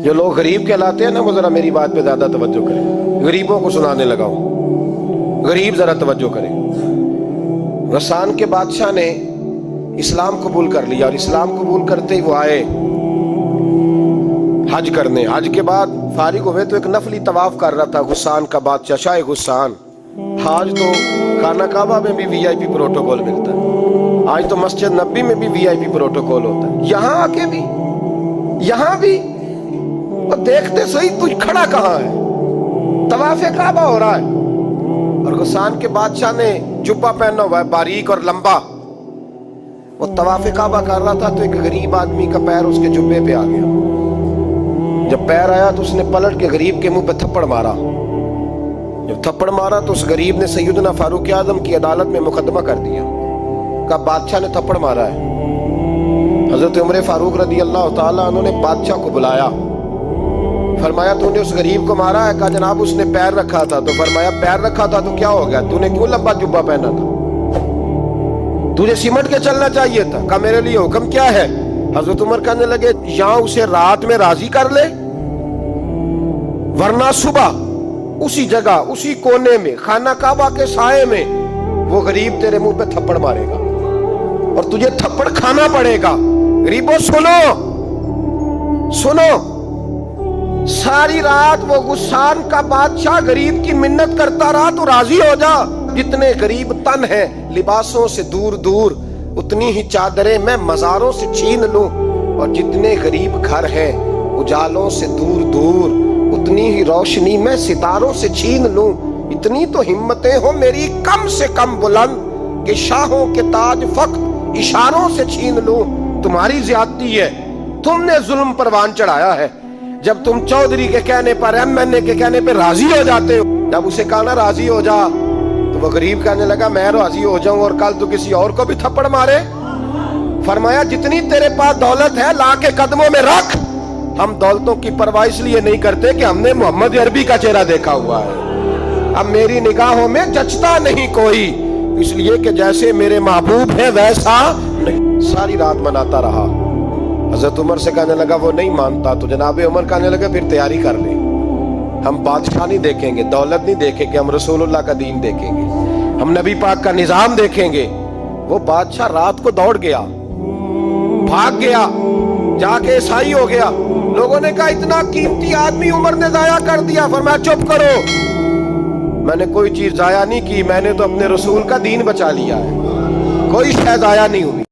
جو لوگ غریب کہلاتے ہیں نا وہ ذرا میری بات پہ زیادہ توجہ کریں، غریبوں کو سنانے لگا ہوں، غریب ذرا توجہ کریں۔ غسان کے بادشاہ نے اسلام قبول کر لیا، اور اسلام قبول کرتے ہی وہ آئے حج کرنے۔ حج کے بعد فارغ ہوئے تو ایک نفلی طواف کر رہا تھا غسان کا بادشاہ، شاہ غسان۔ حج تو خانہ کعبہ میں بھی وی آئی پی پروٹوکول ملتا ہے، آج تو مسجد نبی میں بھی وی آئی پی پروٹوکول ہوتا ہے، یہاں آ کے بھی، یہاں بھی اور دیکھتے صحیح تجھ کھڑا کہاں ہے، طواف کعبہ ہو رہا ہے، اور غسان کے بادشاہ نے جبہ پہنا ہوا ہے باریک اور لمبا، وہ طواف کعبہ کر رہا تھا تو ایک غریب آدمی کا پیر اس کے جبے پہ آ گیا۔ جب پیر آیا تو اس نے پلٹ کے غریب کے منہ پہ تھپڑ مارا۔ جب تھپڑ مارا تو اس غریب نے سیدنا فاروق اعظم کی عدالت میں مقدمہ کر دیا، کہا بادشاہ نے تھپڑ مارا ہے۔ حضرت عمر فاروق رضی اللہ تعالیٰ عنہ نے بادشاہ کو بلایا، فرمایا تو نے اس غریب کو مارا ہے؟ کہا جناب اس نے پیر رکھا تھا۔ تو فرمایا پیر رکھا تھا تو کیا ہو گیا، تو نے کیوں لمبا جبہ پہنا تھا، تجھے سمٹ کے چلنا چاہیے تھا۔ کہا میرے لیے حکم کیا ہے؟ حضرت عمر کہنے لگے یہاں اسے رات میں راضی کر لے، ورنہ صبح اسی جگہ اسی کونے میں خانہ کعبہ کے سائے میں وہ غریب تیرے منہ پہ تھپڑ مارے گا اور تجھے تھپڑ کھانا پڑے گا۔ غریبوں سنو سنو، ساری رات وہ غسان کا بادشاہ غریب کی منت کرتا رہا تو راضی ہو جا۔ جتنے غریب تن ہیں لباسوں سے دور دور، اتنی ہی چادریں میں مزاروں سے چھین لوں، اور جتنے غریب گھر ہیں اجالوں سے دور دور، اتنی ہی روشنی میں ستاروں سے چھین لوں۔ اتنی تو ہمتیں ہو میری کم سے کم بلند کہ شاہوں کے تاج فقط اشاروں سے چھین لوں۔ تمہاری زیادتی ہے، تم نے ظلم پروان چڑھایا ہے۔ جب تم چودھری کے کہنے پر، ایم این اے کے کہنے پہ راضی ہو جاتے ہو، جب اسے کہا نا راضی ہو جا، تو وہ غریب کہنے لگا میں راضی ہو جاؤں اور کل تو کسی اور کو بھی تھپڑ مارے۔ فرمایا جتنی تیرے پاس دولت ہے لا کے قدموں میں رکھ۔ ہم دولتوں کی پرواہ اس لیے نہیں کرتے کہ ہم نے محمد عربی کا چہرہ دیکھا ہوا ہے، اب میری نگاہوں میں جچتا نہیں کوئی، اس لیے کہ جیسے میرے محبوب ہیں ویسا نہیں۔ ساری رات مناتا رہا۔ حضرت عمر سے کہنے لگا وہ نہیں مانتا، تو جناب عمر کہنے لگا پھر تیاری کر لیں، ہم بادشاہ نہیں دیکھیں گے، دولت نہیں دیکھیں گے، ہم رسول اللہ کا دین دیکھیں گے، ہم نبی پاک کا نظام دیکھیں گے۔ وہ بادشاہ رات کو دوڑ گیا، بھاگ گیا، جا کے عیسائی ہو گیا۔ لوگوں نے کہا اتنا قیمتی آدمی عمر نے ضائع کر دیا۔ فرمایا چپ کرو، میں نے کوئی چیز ضائع نہیں کی، میں نے تو اپنے رسول کا دین بچا لیا ہے، کوئی شے ضائع نہیں ہوئی۔